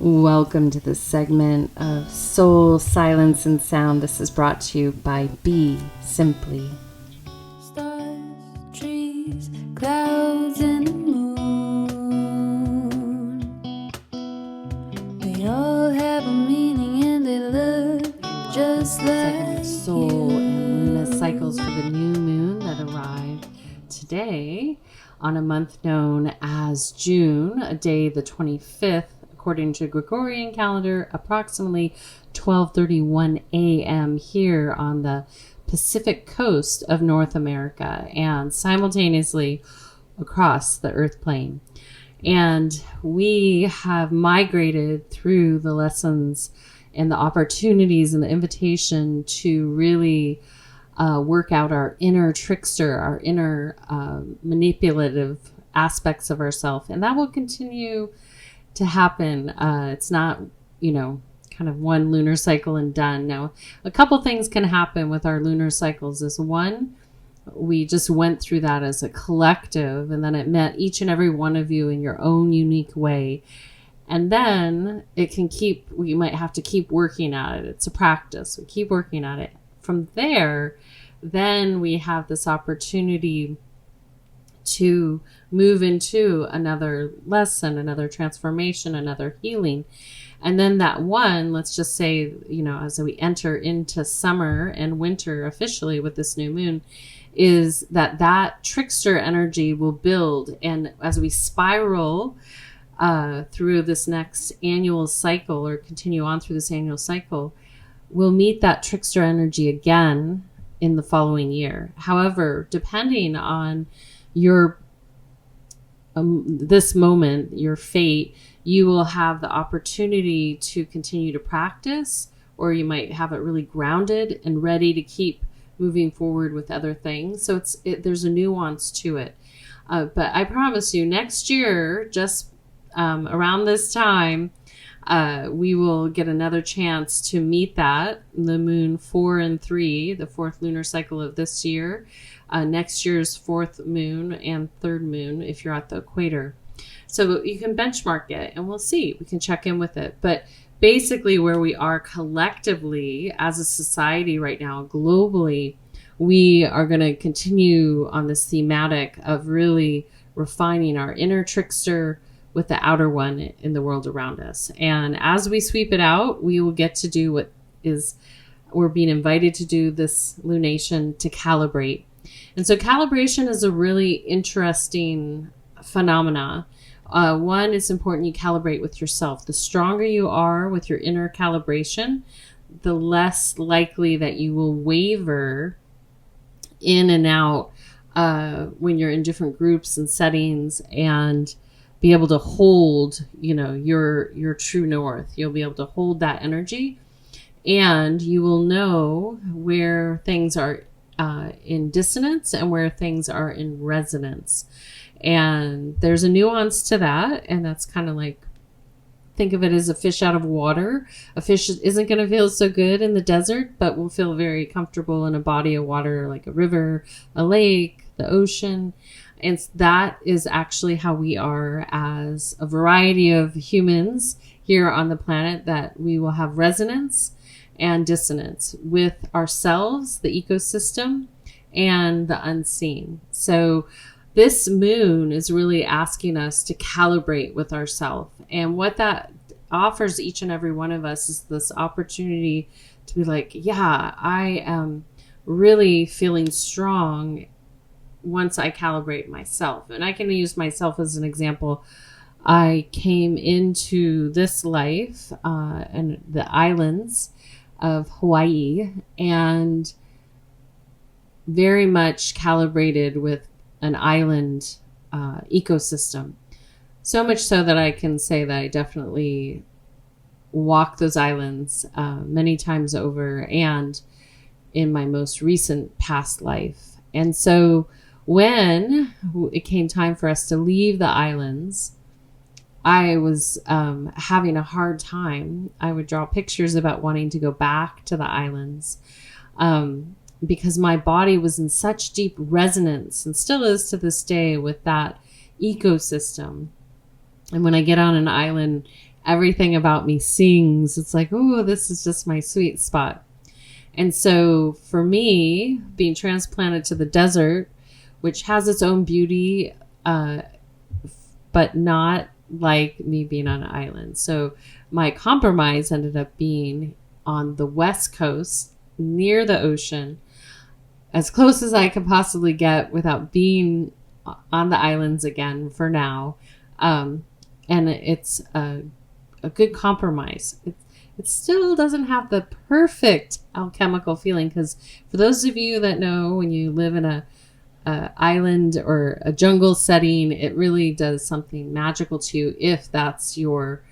Welcome to this segment of Soul, Silence, and Sound. This is brought to you by BeSimply. Stars, trees, clouds, and the moon. They all have a meaning and they look just like Soul you. and lunar cycles for the new moon that arrived today on a month known as June, a day the 25th. According to Gregorian calendar, approximately 12:31 a.m. here on the Pacific coast of North America and simultaneously across the earth plane. And we have migrated through the lessons and the opportunities and the invitation to really work out our inner trickster, our inner manipulative aspects of ourselves. And that will continue to happen. It's not, kind of one lunar cycle and done. Now, a couple things can happen with our lunar cycles. Is one, we just went through that as a collective, and then it met each and every one of you in your own unique way. And then we might have to keep working at it. It's a practice. We keep working at it. From there, then we have this opportunity to move into another lesson, another transformation, another healing. And then that one, let's just say, as we enter into summer and winter officially with this new moon, is that trickster energy will build. And as we spiral through this next annual cycle or continue on through this annual cycle, we'll meet that trickster energy again in the following year. However, depending on your this moment, your fate, you will have the opportunity to continue to practice, or you might have it really grounded and ready to keep moving forward with other things. So there's a nuance to it. But I promise you, next year, just around this time, we will get another chance to meet the moon 4 and 3, the fourth lunar cycle of this year. Next year's fourth moon and third moon if you're at the equator. So you can benchmark it and we'll see. We can check in with it. But basically where we are collectively as a society right now, globally, we are going to continue on this thematic of really refining our inner trickster with the outer one in the world around us. And as we sweep it out, we will get to do we're being invited to do this lunation, to calibrate. And so calibration is a really interesting phenomena. One, it's important you calibrate with yourself. The stronger you are with your inner calibration, the less likely that you will waver in and out when you're in different groups and settings, and be able to hold, your true north. You'll be able to hold that energy, and you will know where things are in dissonance and where things are in resonance. And there's a nuance to that, and that's kind of like, think of it as a fish out of water. A fish isn't going to feel so good in the desert, but will feel very comfortable in a body of water like a river, a lake, the ocean. And that is actually how we are as a variety of humans here on the planet, that we will have resonance and dissonance with ourselves, the ecosystem, and the unseen. So this moon is really asking us to calibrate with ourselves. And what that offers each and every one of us is this opportunity to be like, yeah, I am really feeling strong once I calibrate myself. And I can use myself as an example. I came into this life and the islands of Hawaii, and very much calibrated with an island ecosystem. So much so that I can say that I definitely walk those islands many times over, and in my most recent past life. And so when it came time for us to leave the islands, I was having a hard time. I would draw pictures about wanting to go back to the islands because my body was in such deep resonance, and still is to this day, with that ecosystem. And when I get on an island everything about me sings. It's like, oh, this is just my sweet spot. And so for me, being transplanted to the desert, which has its own beauty, but not like me being on an island. So my compromise ended up being on the West Coast, near the ocean, as close as I could possibly get without being on the islands again for now. And it's a good compromise. It still doesn't have the perfect alchemical feeling, because for those of you that know, when you live in a island or a jungle setting, it really does something magical to you if that's your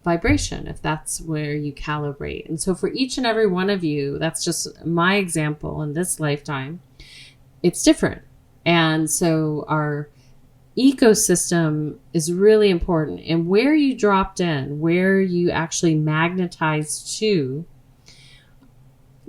vibration, if that's where you calibrate. And so for each and every one of you, that's just my example in this lifetime, it's different. And so our ecosystem is really important, and where you dropped in, where you actually magnetized to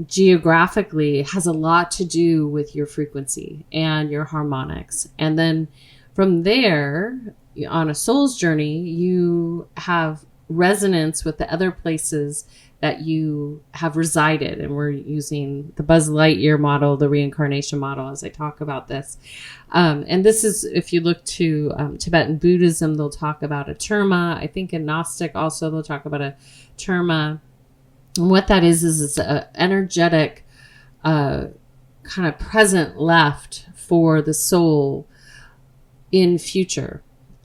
geographically has a lot to do with your frequency and your harmonics. And then from there, on a soul's journey, you have resonance with the other places that you have resided. And we're using the Buzz Lightyear model, the reincarnation model, as I talk about this. And this is, if you look to Tibetan Buddhism, they'll talk about a terma. I think in Gnostic also they'll talk about a terma. And what that is an energetic kind of present left for the soul in future.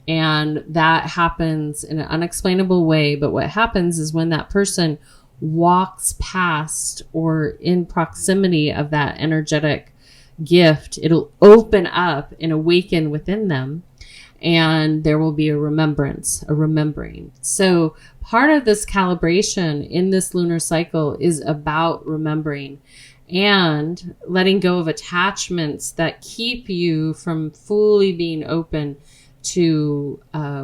And that happens in an unexplainable way. But what happens is when that person walks past or in proximity of that energetic gift, it'll open up and awaken within them. And there will be a remembrance, a remembering. So part of this calibration in this lunar cycle is about remembering and letting go of attachments that keep you from fully being open to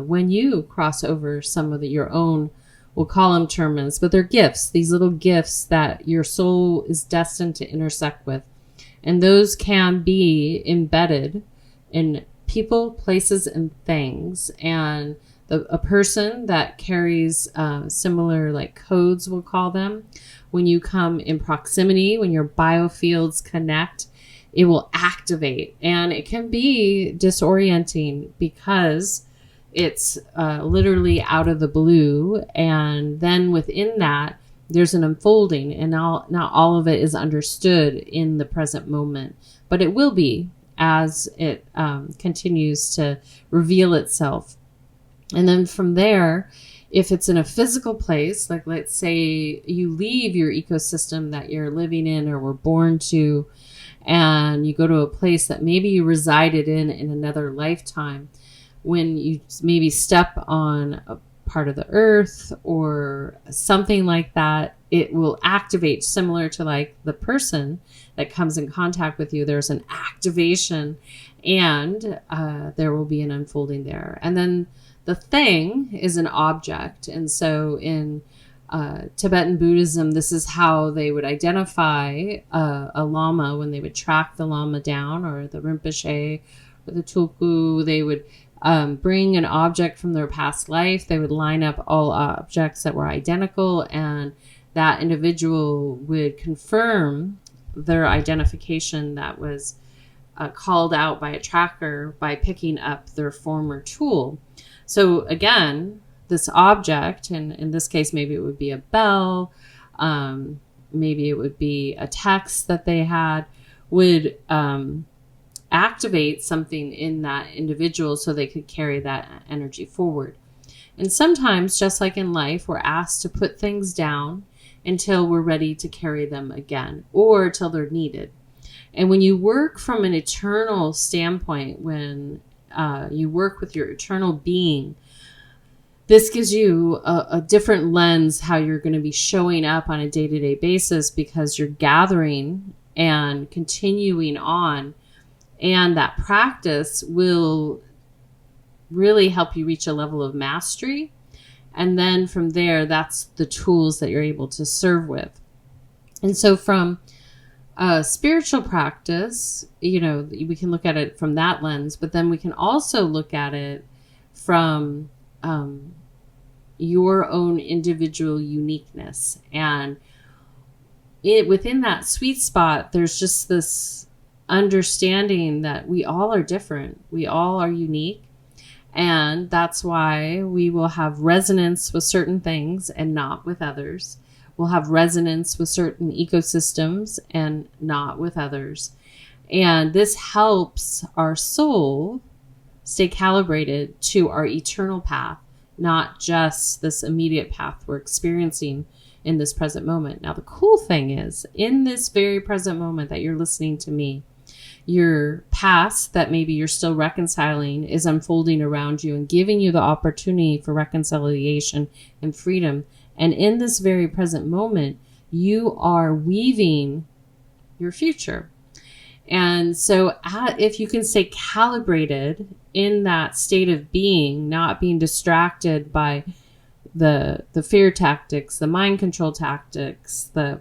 when you cross over some of your own, we'll call them termas, but they're gifts, these little gifts that your soul is destined to intersect with. And those can be embedded in people, places, and things. And a person that carries similar like codes, we'll call them, when you come in proximity, when your biofields connect, it will activate. And it can be disorienting because it's literally out of the blue. And then within that, there's an unfolding, and not all of it is understood in the present moment, but it will be as it continues to reveal itself. And then from there, if it's in a physical place, like let's say you leave your ecosystem that you're living in or were born to, and you go to a place that maybe you resided in another lifetime, when you maybe step on a part of the earth or something like that, it will activate, similar to like the person that comes in contact with you. There's an activation, and there will be an unfolding there. And then the thing is an object. And so in Tibetan Buddhism, this is how they would identify a lama when they would track the lama down, or the Rinpoche or the Tulku. They would bring an object from their past life. They would line up all objects that were identical, and that individual would confirm their identification that was called out by a tracker by picking up their former tool. So again, this object, and in this case, maybe it would be a bell, maybe it would be a text that they had, would activate something in that individual so they could carry that energy forward. And sometimes, just like in life, we're asked to put things down until we're ready to carry them again, or till they're needed. And when you work from an eternal standpoint, when you work with your eternal being, this gives you a different lens how you're going to be showing up on a day-to-day basis, because you're gathering and continuing on. And that practice will really help you reach a level of mastery. And then from there, that's the tools that you're able to serve with. And so from spiritual practice, you know, we can look at it from that lens, but then we can also look at it from your own individual uniqueness. And within that sweet spot, there's just this understanding that we all are different. We all are unique. And that's why we will have resonance with certain things and not with others. We'll have resonance with certain ecosystems and not with others. And this helps our soul stay calibrated to our eternal path, not just this immediate path we're experiencing in this present moment. Now, the cool thing is, in this very present moment that you're listening to me, your past that maybe you're still reconciling is unfolding around you and giving you the opportunity for reconciliation and freedom. And in this very present moment, you are weaving your future. And so if you can stay calibrated in that state of being, not being distracted by the fear tactics, the mind control tactics, the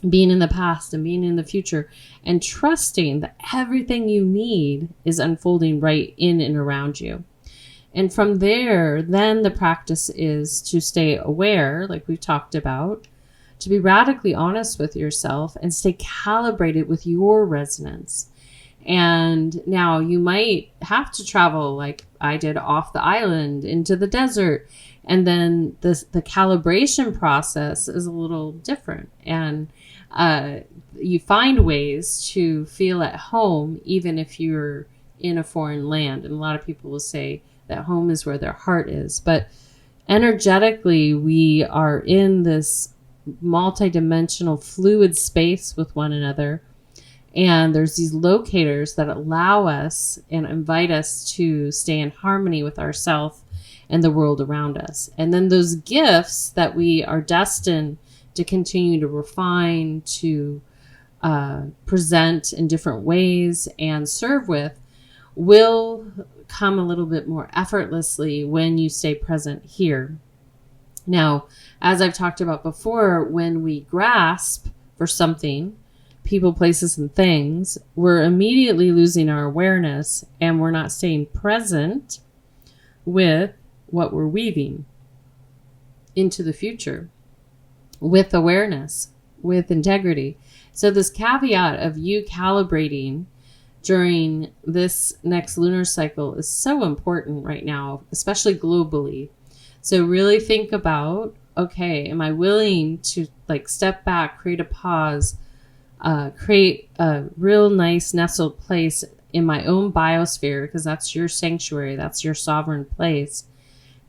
being in the past and being in the future, and trusting that everything you need is unfolding right in and around you. And from there, then the practice is to stay aware, like we've talked about, to be radically honest with yourself and stay calibrated with your resonance. And now you might have to travel, like I did, off the island into the desert. And then the calibration process is a little different. And you find ways to feel at home, even if you're in a foreign land. And a lot of people will say that home is where their heart is. But energetically, we are in this multidimensional fluid space with one another. And there's these locators that allow us and invite us to stay in harmony with ourselves and the world around us. And then those gifts that we are destined to continue to refine, to present in different ways and serve with, will come a little bit more effortlessly when you stay present here. Now, as I've talked about before, when we grasp for something, people, places, and things, we're immediately losing our awareness and we're not staying present with what we're weaving into the future with awareness, with integrity. So this caveat of you calibrating during this next lunar cycle is so important right now, especially globally. So really think about, okay, am I willing to step back, create a pause, create a real nice nestled place in my own biosphere, because that's your sanctuary, that's your sovereign place,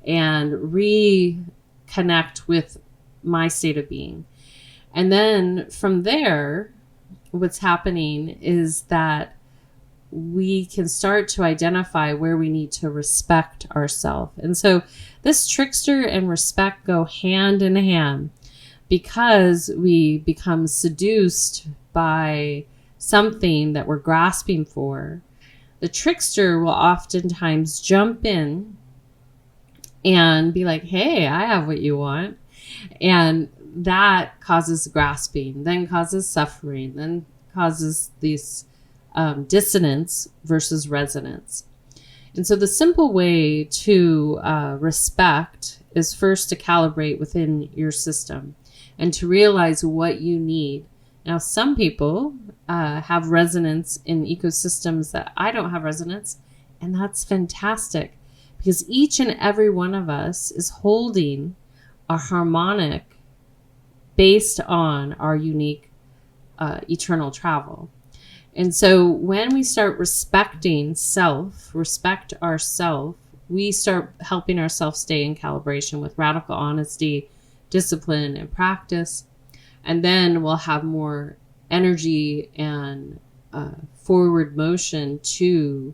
and reconnect with my state of being. And then from there, what's happening is that we can start to identify where we need to respect ourselves. And so this trickster and respect go hand in hand, because we become seduced by something that we're grasping for. The trickster will oftentimes jump in and be like, hey, I have what you want. And that causes grasping, then causes suffering, then causes these dissonance versus resonance. And so the simple way to respect is first to calibrate within your system and to realize what you need. Now, some people have resonance in ecosystems that I don't have resonance, and that's fantastic, because each and every one of us is holding a harmonic based on our unique eternal travel. And so when we start respecting self, respect ourself, we start helping ourselves stay in calibration with radical honesty, discipline, and practice. And then we'll have more energy and forward motion to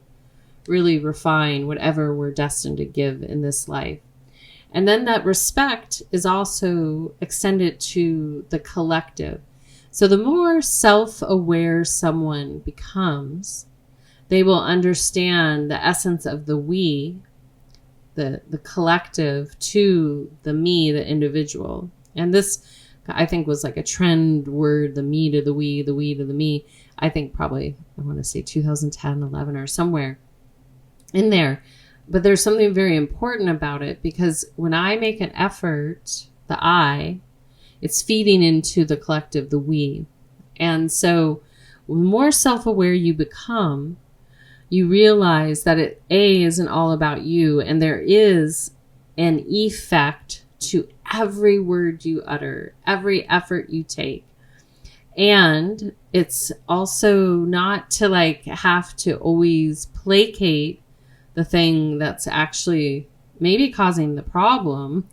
really refine whatever we're destined to give in this life. And then that respect is also extended to the collective. So the more self-aware someone becomes, they will understand the essence of the we, the collective, to the me, the individual. And this, I think, was like a trend word, the me to the we to the me. I think probably, I want to say 2010, 11 or somewhere in there. But there's something very important about it, because when I make an effort, the I, it's feeding into the collective, the we. And so the more self-aware you become, you realize that it, A, isn't all about you, and there is an effect to every word you utter, every effort you take. And it's also not to like have to always placate the thing that's actually maybe causing the problem,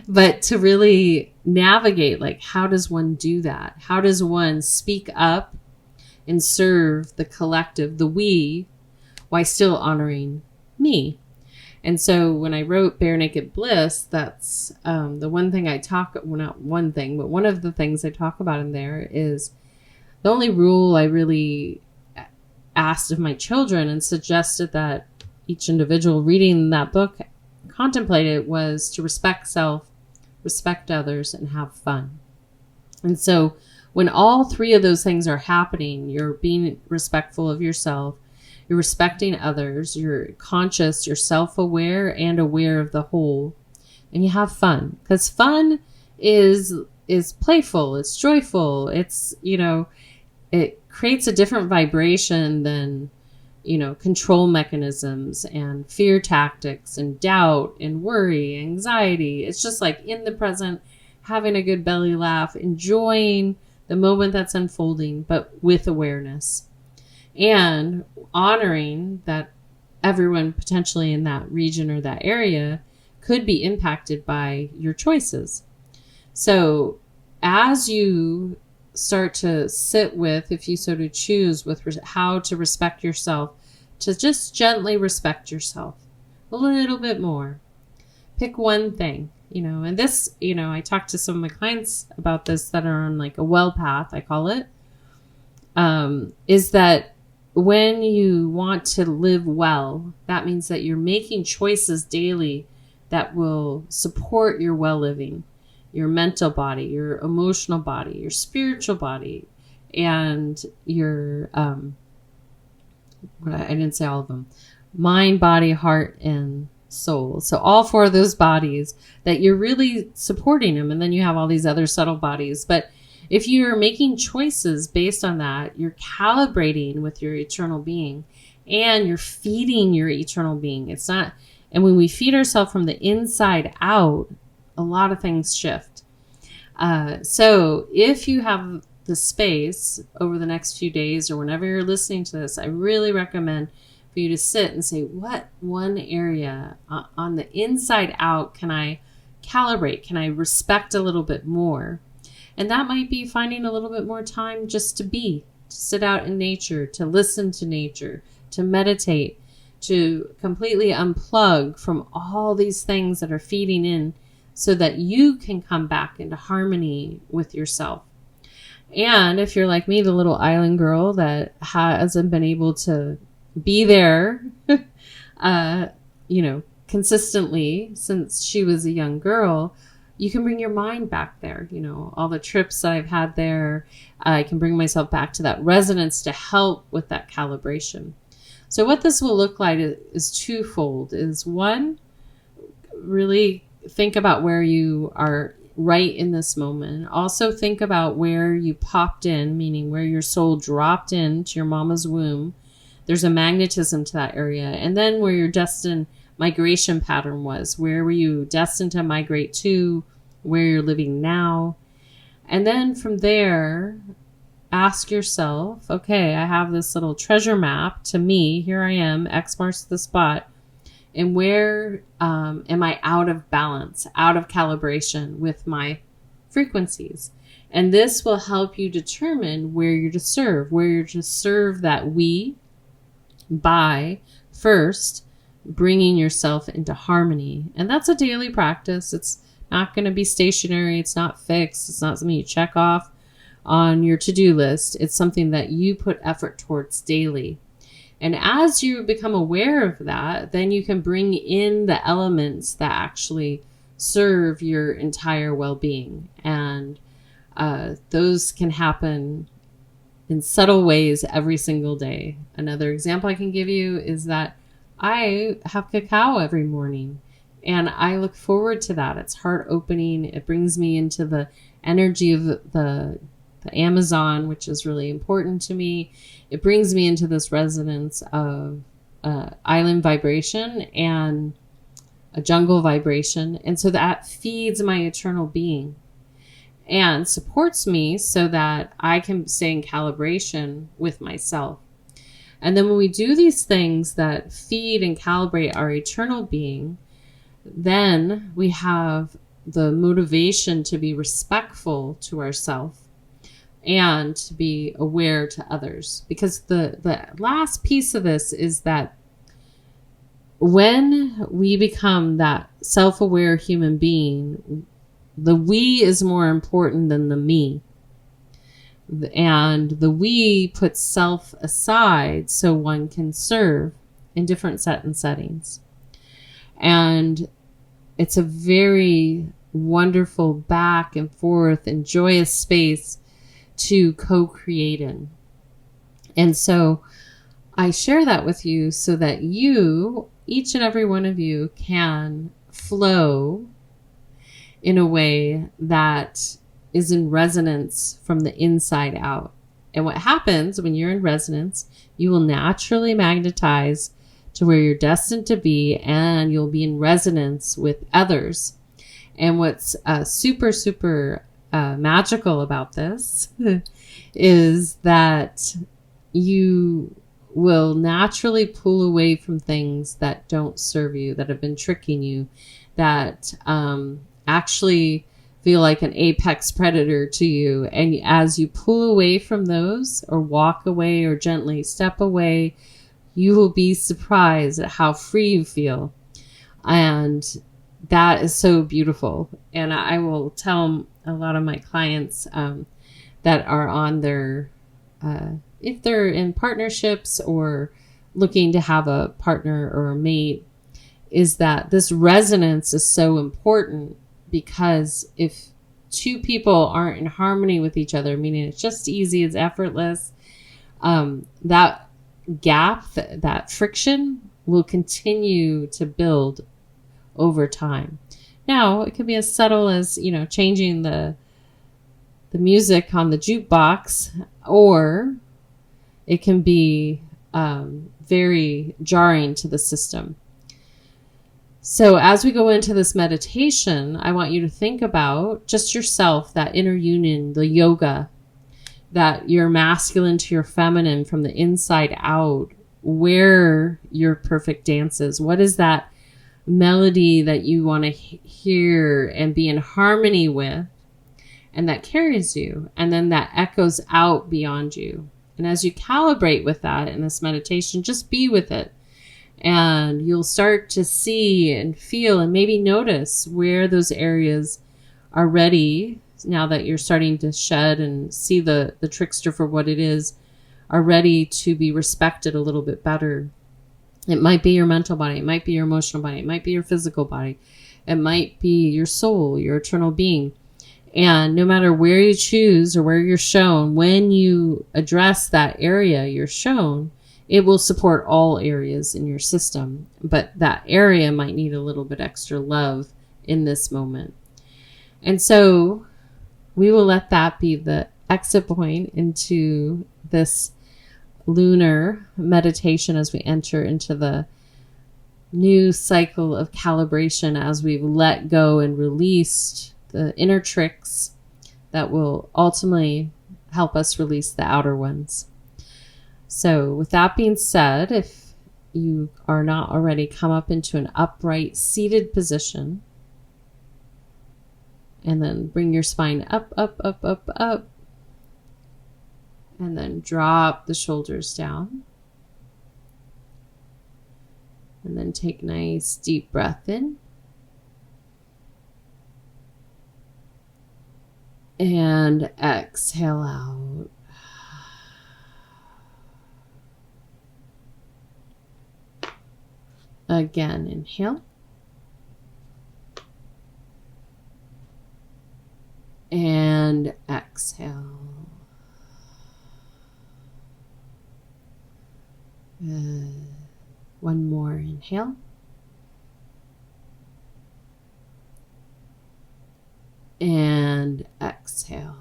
but to really navigate, like, how does one do that? How does one speak up and serve the collective, the we, while still honoring me? And so when I wrote Bare Naked Bliss, that's the one thing I talk, well, not one thing, but one of the things I talk about in there is the only rule I really asked of my children and suggested that each individual reading that book contemplated was to respect self, respect others, and have fun. And so when all three of those things are happening, you're being respectful of yourself, you're respecting others, you're conscious, you're self-aware and aware of the whole, and you have fun. Because fun is playful, it's joyful, it's, you know, it creates a different vibration than, you know, control mechanisms and fear tactics and doubt and worry, anxiety. It's just like in the present, having a good belly laugh, enjoying the moment that's unfolding, but with awareness. And honoring that everyone potentially in that region or that area could be impacted by your choices. So as you start to sit with, if you so to choose, with how to respect yourself, to just gently respect yourself a little bit more. Pick one thing, you know, and this, you know, I talked to some of my clients about this that are on like a well path, I call it, is that when you want to live well, that means that you're making choices daily that will support your well living, your mental body, your emotional body, your spiritual body, and your, I didn't say all of them, mind, body, heart, and soul. So all four of those bodies, that you're really supporting them. And then you have all these other subtle bodies. But if you're making choices based on that, you're calibrating with your eternal being, and you're feeding your eternal being. It's not, and when we feed ourselves from the inside out, a lot of things shift. So if you have the space over the next few days or whenever you're listening to this, I really recommend for you to sit and say, what one area on the inside out can I calibrate? Can I respect a little bit more? And that might be finding a little bit more time just to be, to sit out in nature, to listen to nature, to meditate, to completely unplug from all these things that are feeding in, so that you can come back into harmony with yourself. And if you're like me, the little island girl that hasn't been able to be there, you know, consistently since she was a young girl, you can bring your mind back there. You know, all the trips that I've had there, I can bring myself back to that resonance to help with that calibration. So what this will look like is twofold. Is one, really think about where you are right in this moment. Also think about where you popped in, meaning where your soul dropped into your mama's womb. There's a magnetism to that area. And then where your destined migration pattern was. Where were you destined to migrate to? Where you're living now. And then from there, ask yourself, okay, I have this little treasure map to me. Here I am, X marks the spot. And where am I out of balance, out of calibration with my frequencies? And this will help you determine where you're to serve that we by first bringing yourself into harmony. And that's a daily practice. It's not going to be stationary. It's not fixed. It's not something you check off on your to-do list. It's something that you put effort towards daily. And as you become aware of that, then you can bring in the elements that actually serve your entire well-being. And those can happen in subtle ways every single day. Another example I can give you is that I have cacao every morning, and I look forward to that. It's heart opening. It brings me into the energy of the Amazon, which is really important to me. It brings me into this resonance of island vibration and a jungle vibration. And so that feeds my eternal being and supports me so that I can stay in calibration with myself. And then when we do these things that feed and calibrate our eternal being, then we have the motivation to be respectful to ourselves and to be aware to others. Because the last piece of this is that when we become that self-aware human being, the we is more important than the me. And the we puts self aside so one can serve in different settings. And it's a very wonderful back and forth and joyous space to co-create in. And so I share that with you so that you, each and every one of you, can flow in a way that is in resonance from the inside out. And what happens when you're in resonance, you will naturally magnetize to where you're destined to be, and you'll be in resonance with others. And what's super magical about this is that you will naturally pull away from things that don't serve you, that have been tricking you, that actually feel like an apex predator to you. And as you pull away from those, or walk away, or gently step away, you will be surprised at how free you feel. And that is so beautiful. And I will tell a lot of my clients that are on their, if they're in partnerships or looking to have a partner or a mate, is that this resonance is so important. Because if two people aren't in harmony with each other, meaning it's just easy, it's effortless, that gap, that friction will continue to build over time. Now, it could be as subtle as, changing the music on the jukebox, or it can be very jarring to the system. So as we go into this meditation, I want you to think about just yourself, that inner union, the yoga, that you're masculine to your feminine from the inside out, where your perfect dance is. What is that melody that you want to hear and be in harmony with, and that carries you, and then that echoes out beyond you. And as you calibrate with that in this meditation, just be with it. And you'll start to see and feel and maybe notice where those areas are ready, now that you're starting to shed and see the trickster for what it is, are ready to be respected a little bit better. It might be your mental body. It might be your emotional body. It might be your physical body. It might be your soul, your eternal being. And no matter where you choose or where you're shown, when you address that area you're shown, it will support all areas in your system, but that area might need a little bit extra love in this moment. And so we will let that be the exit point into this lunar meditation as we enter into the new cycle of calibration, as we've let go and released the inner tricks that will ultimately help us release the outer ones. So with that being said, if you are not already, come up into an upright seated position, and then bring your spine up, and then drop the shoulders down, and then take a nice deep breath in, and exhale out. Again, inhale. And exhale. One more inhale. And exhale.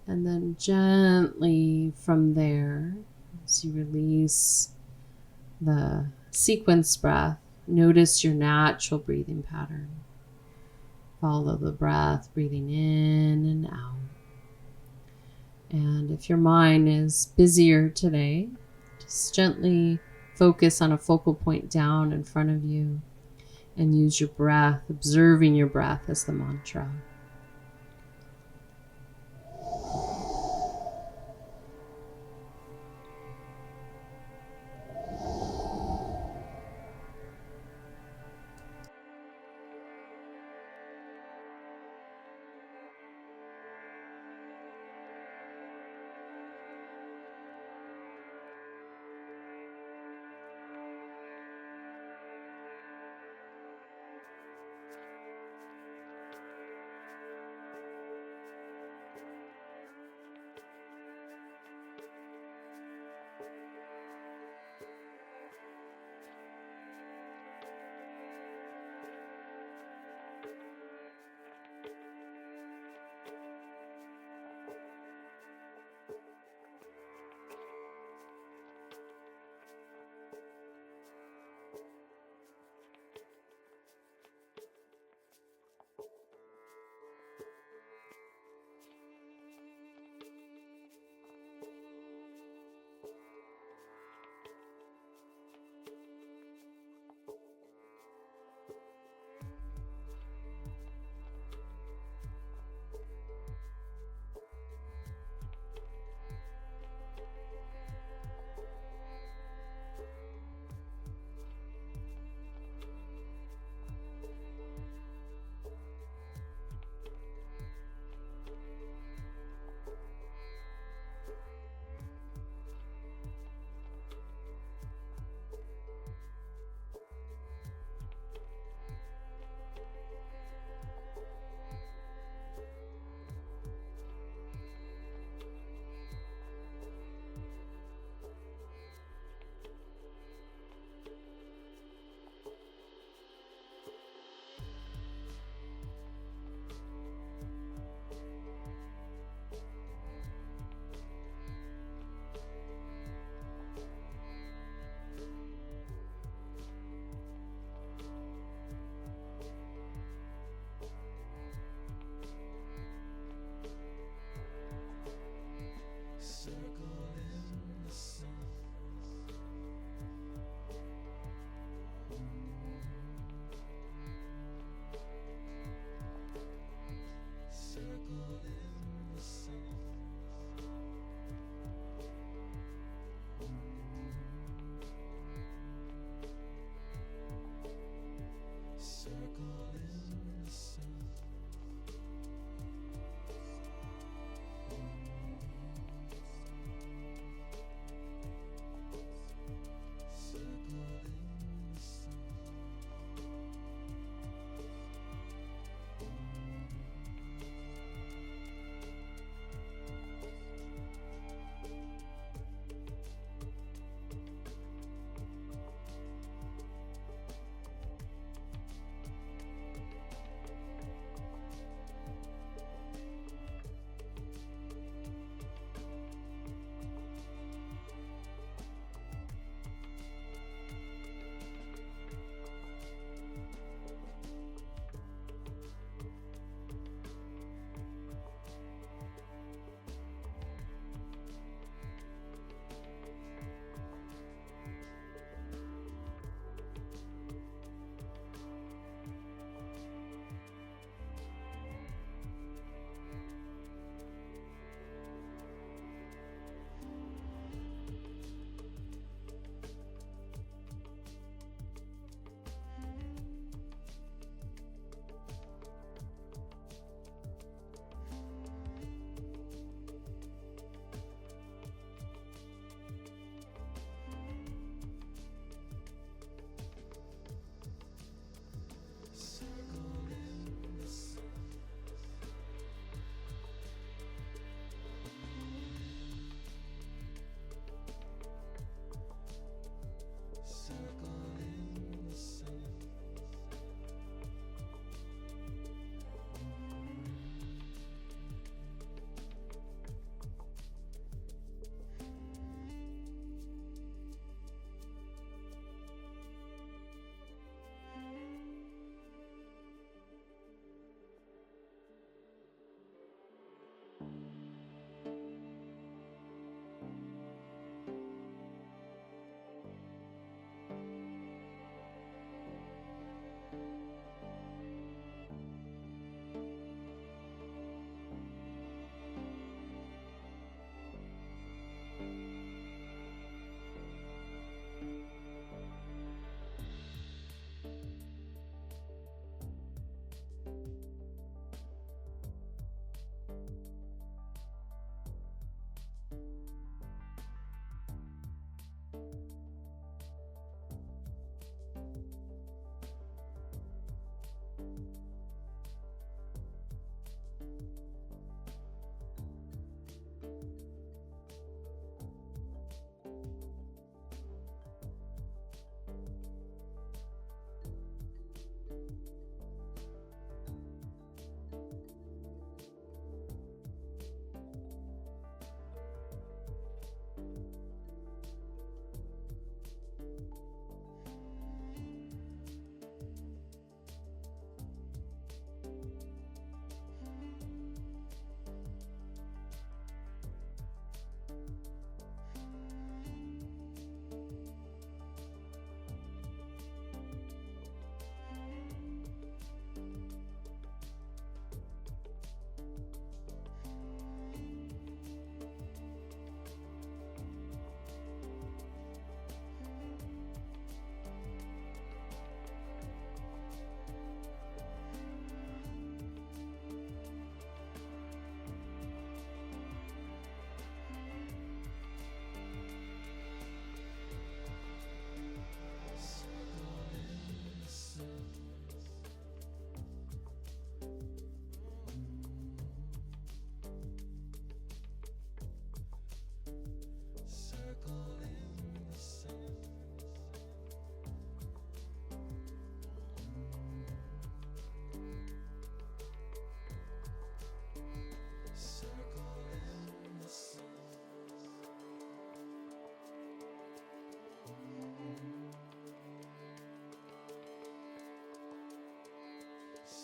And then gently from there, as you release the sequence breath, notice your natural breathing pattern. Follow the breath, breathing in and out. And if your mind is busier today, just gently focus on a focal point down in front of you and use your breath, observing your breath as the mantra.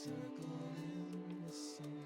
circle in the sand.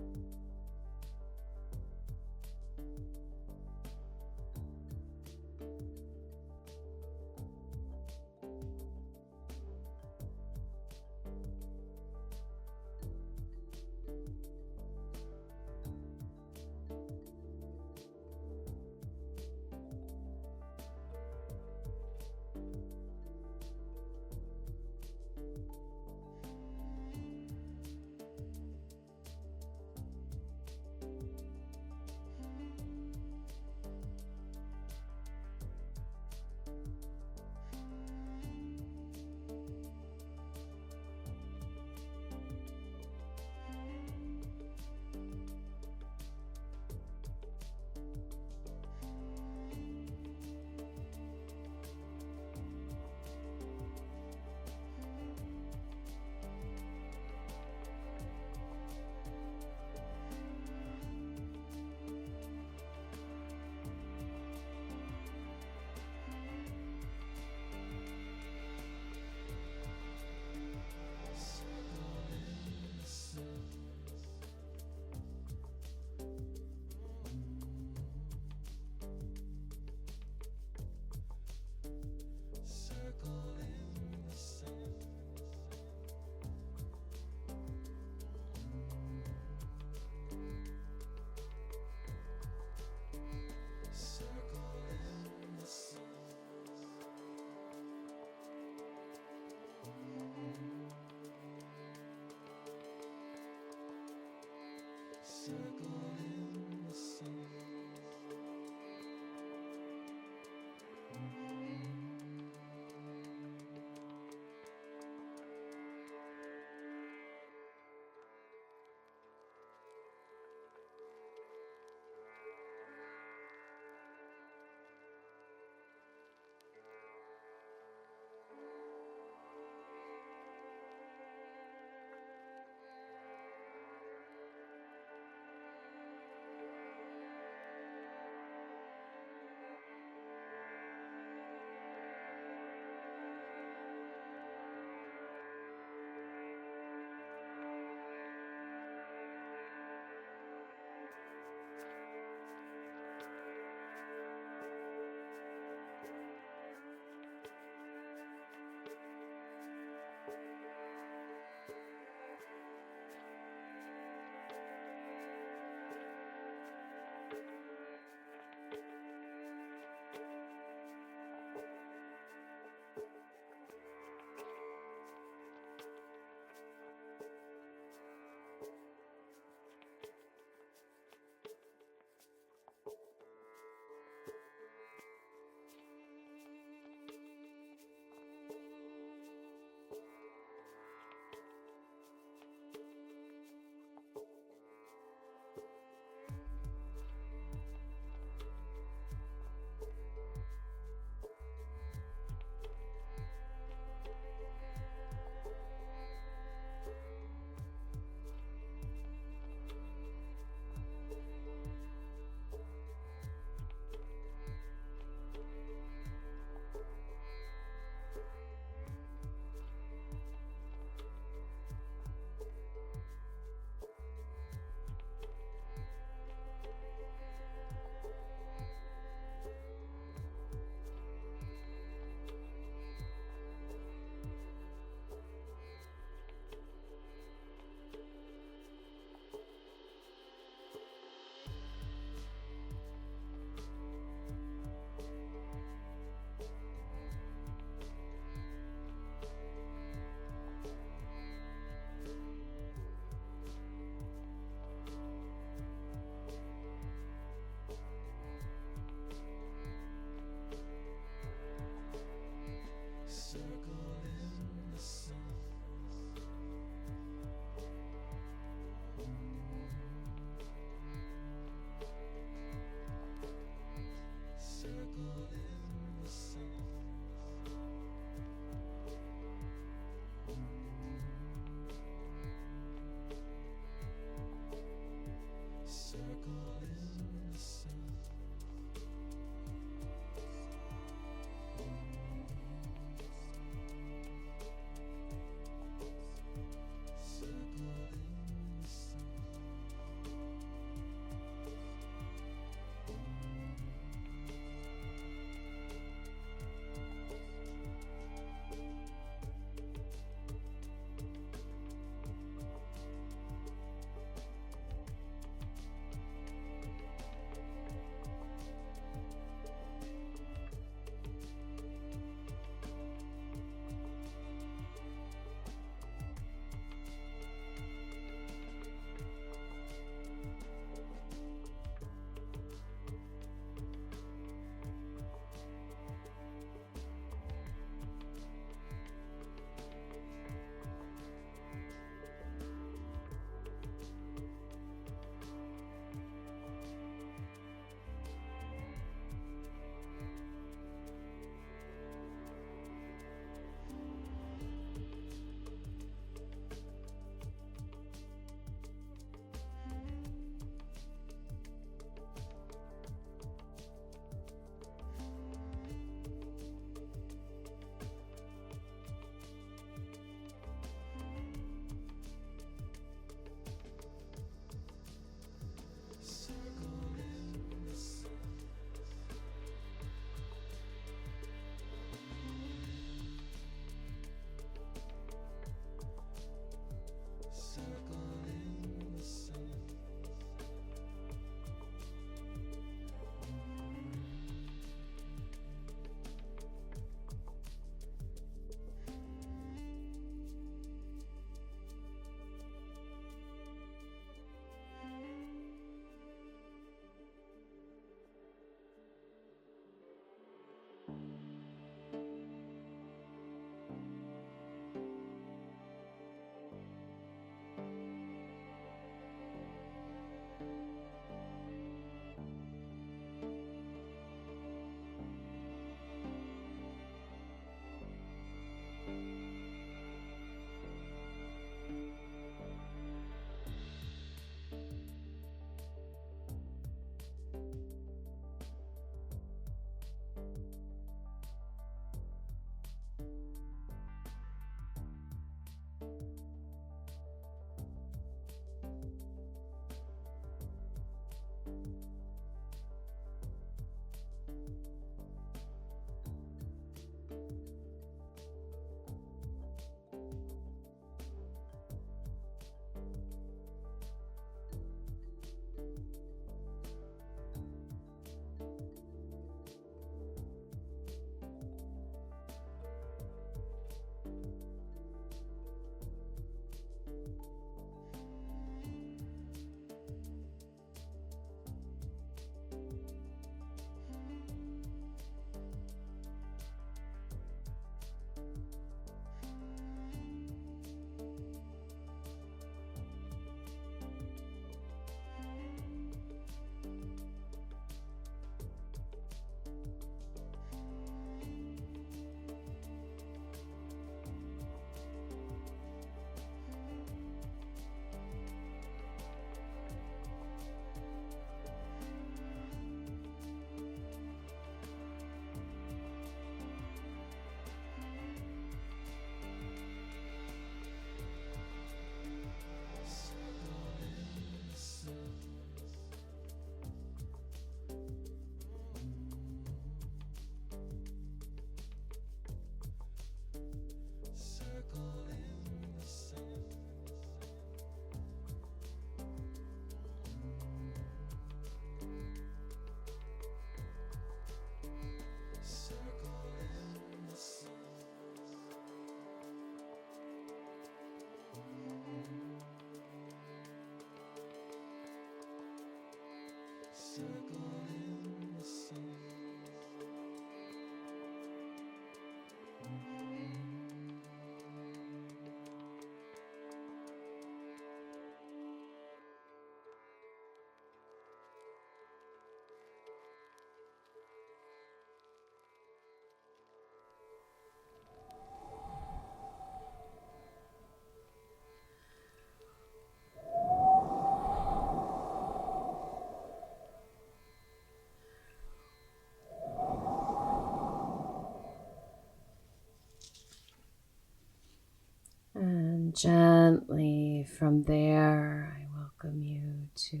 And gently from there, I welcome you to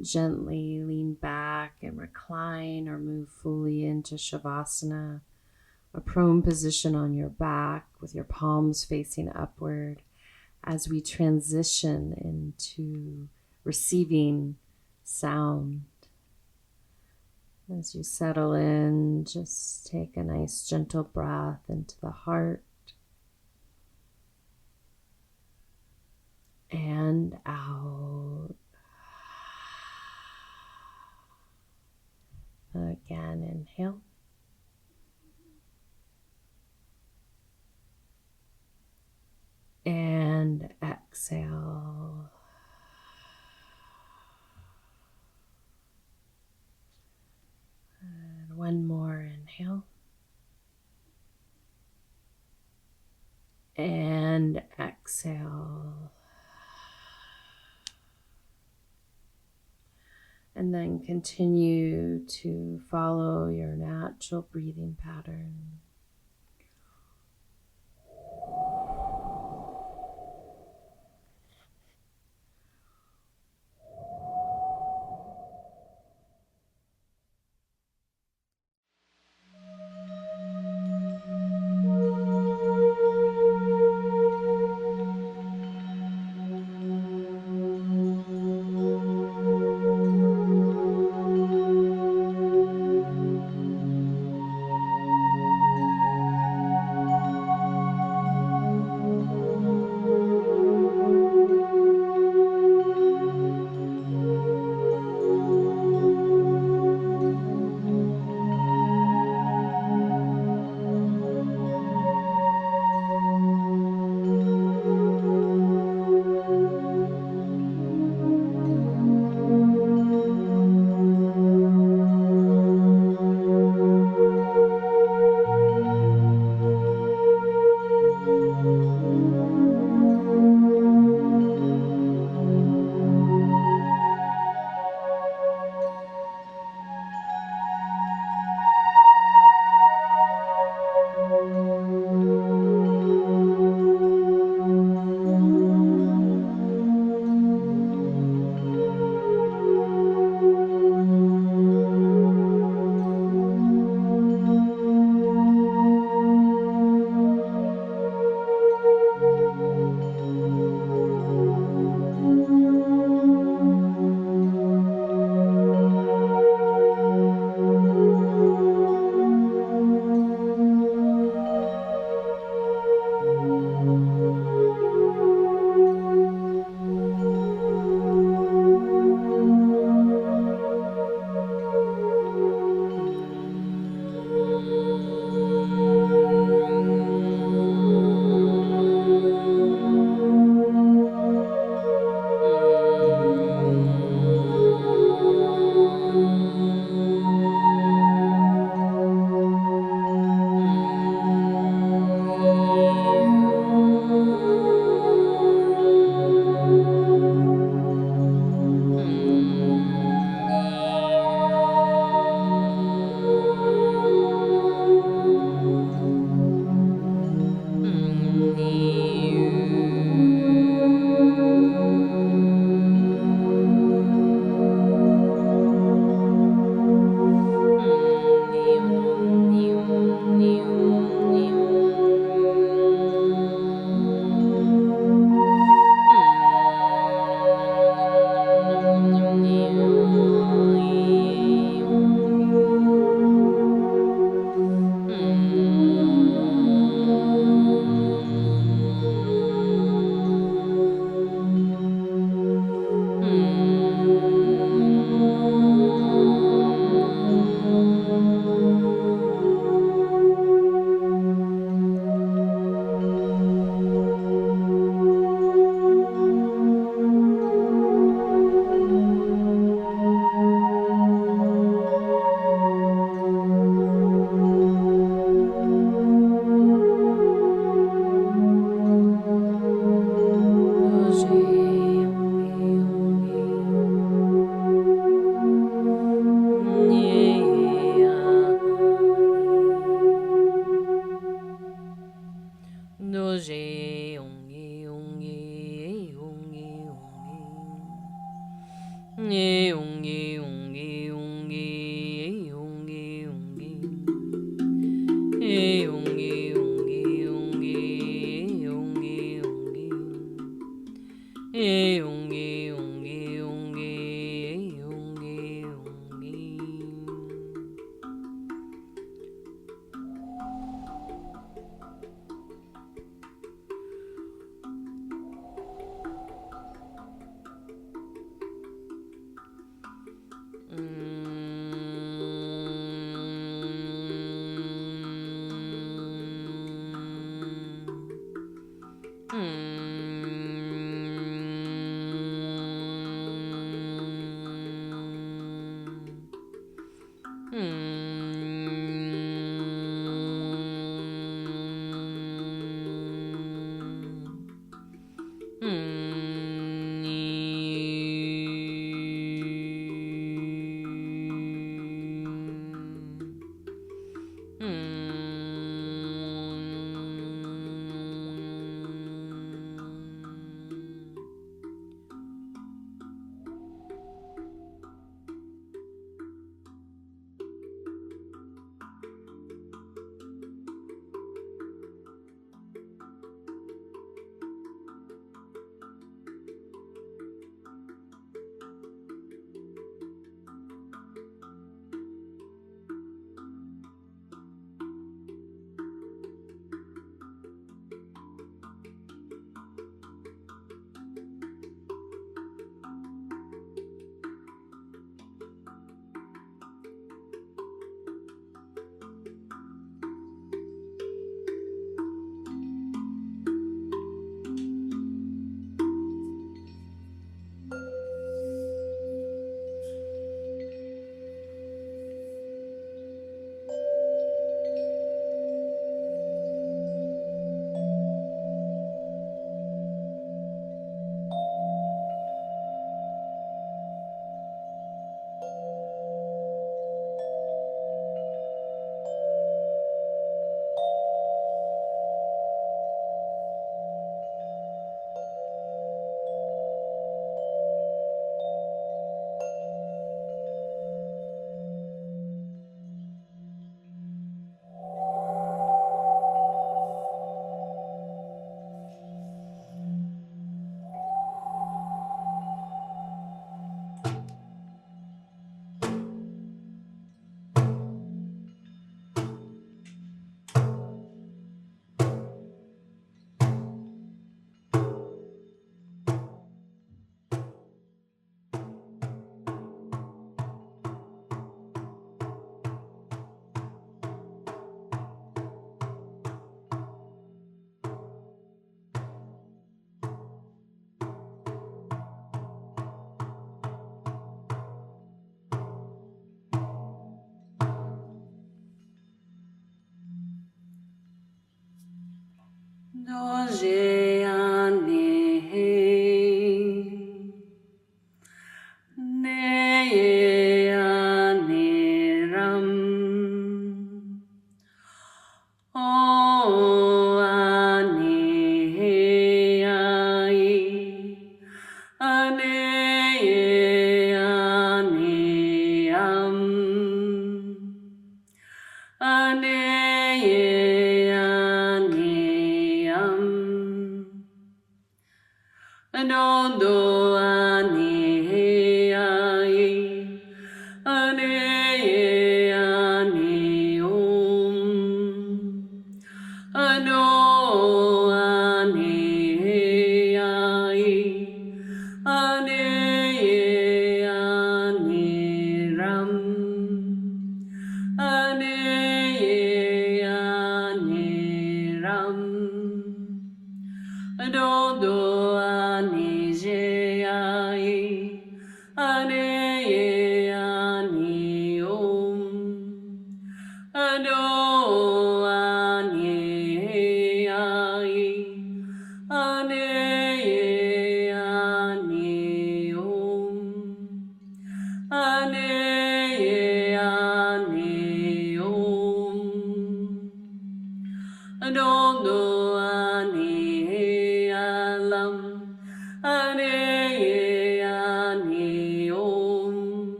gently lean back and recline or move fully into Shavasana, a prone position on your back with your palms facing upward as we transition into receiving sound. As you settle in, just take a nice gentle breath into the heart and out. Again, inhale. And exhale. And one more inhale. And exhale. And then continue to follow your natural breathing pattern.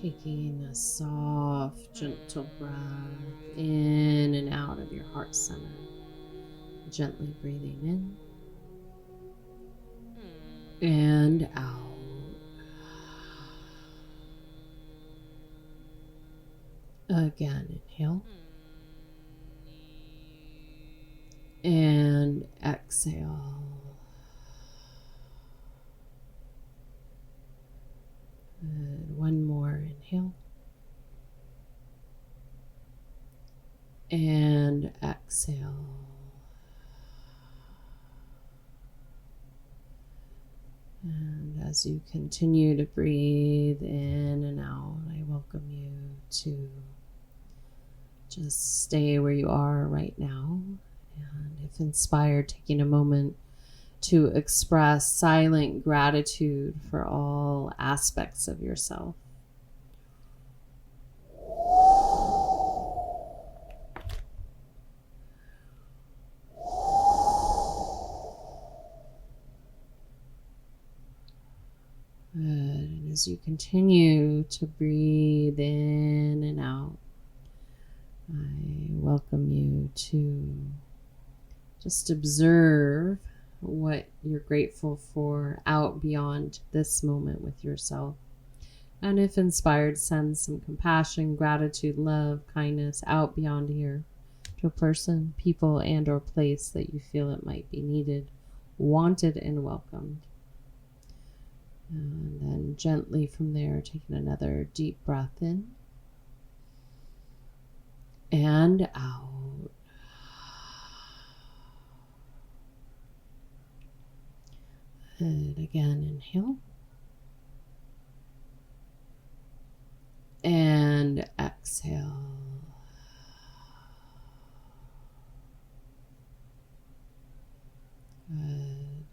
Taking a soft, gentle breath in and out of your heart center. Gently breathing in and out. Again, inhale. And exhale. Good. One more inhale. And exhale. And as you continue to breathe in and out, I welcome you to just stay where you are right now. And if inspired, taking a moment to express silent gratitude for all aspects of yourself. Good. And as you continue to breathe in and out, I welcome you to just observe what you're grateful for out beyond this moment with yourself. And if inspired, send some compassion, gratitude, love, kindness out beyond here to a person, people, and or place that you feel it might be needed, wanted, and welcomed. And then gently from there, taking another deep breath in and out. And again, inhale. And exhale. Good.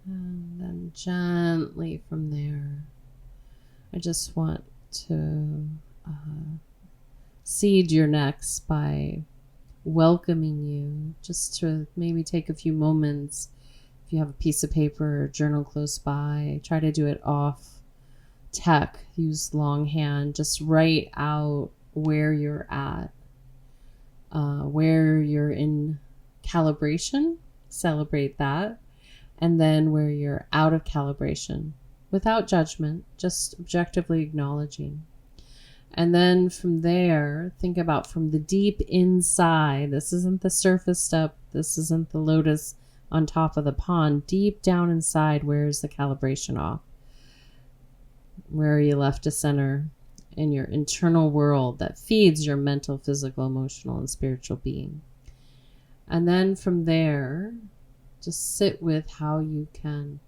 And then gently from there, I just want to seed your next by welcoming you just to maybe take a few moments. If you have a piece of paper or journal close by, try to do it off tech, use longhand, just write out where you're at, where you're in calibration, celebrate that, and then where you're out of calibration, without judgment, just objectively acknowledging. And then from there, think about from the deep inside, this isn't the surface step, this isn't the lotus on top of the pond, deep down inside, where's the calibration off? Where are you left to center in your internal world that feeds your mental, physical, emotional, and spiritual being? And then from there, just sit with how you can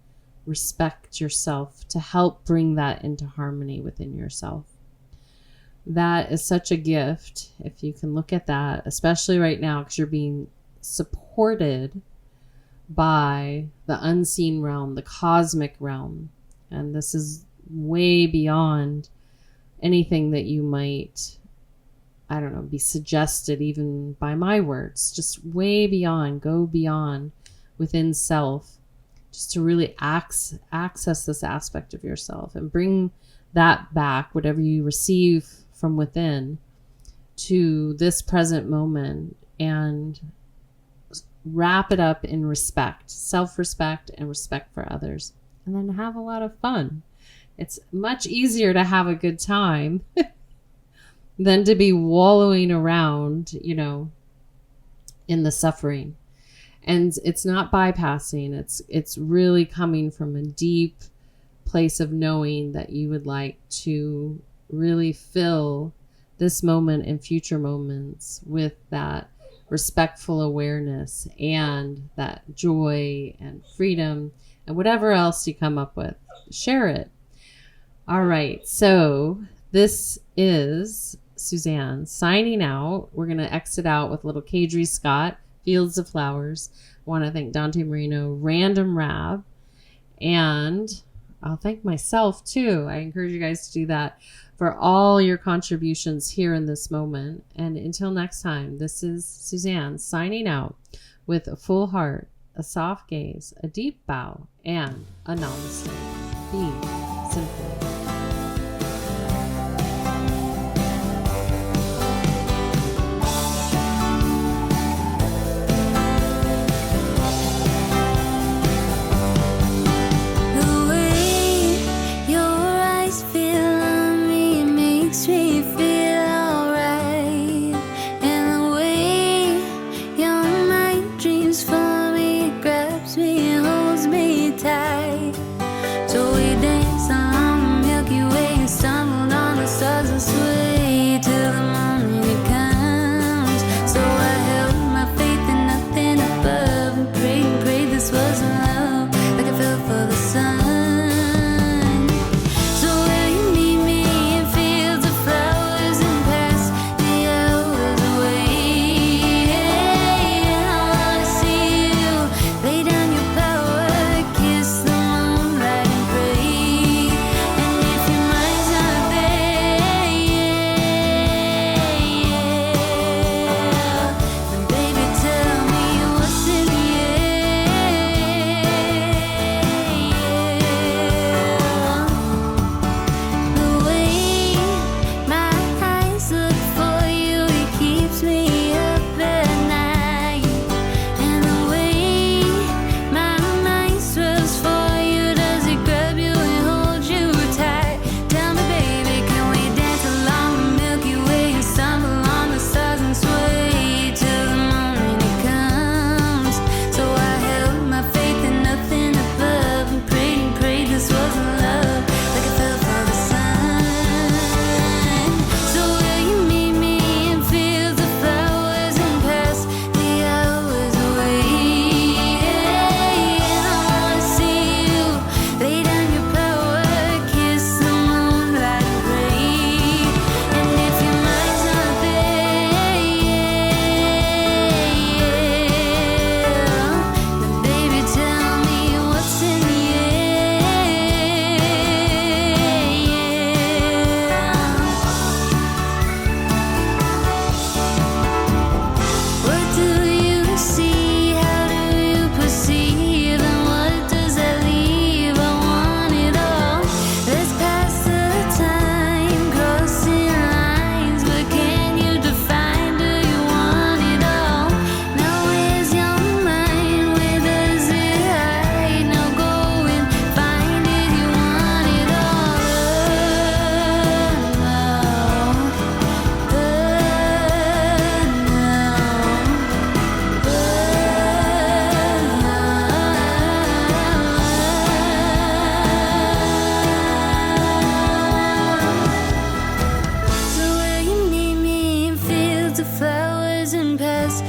respect yourself to help bring that into harmony within yourself. That is such a gift if you can look at that, especially right now because you're being supported by the unseen realm, the cosmic realm. And this is way beyond anything that you might, I don't know, be suggested even by my words. Just way beyond, go beyond within self, just to really access this aspect of yourself and bring that back, whatever you receive from within, to this present moment and wrap it up in respect, self-respect and respect for others, and then have a lot of fun. It's much easier to have a good time than to be wallowing around, in the suffering. And it's not bypassing. It's really coming from a deep place of knowing that you would like to really fill this moment and future moments with that respectful awareness and that joy and freedom and whatever else you come up with. Share it. All right. So this is Suzanne signing out. We're going to exit out with a little Kadri Scott, Fields of Flowers. I want to thank Dante Marino, Random Rab, and I'll thank myself too. I encourage you guys to do that for all your contributions here in this moment. And until next time, this is Suzanne signing out with a full heart, a soft gaze, a deep bow, and a namaste. Be simple. flowers and past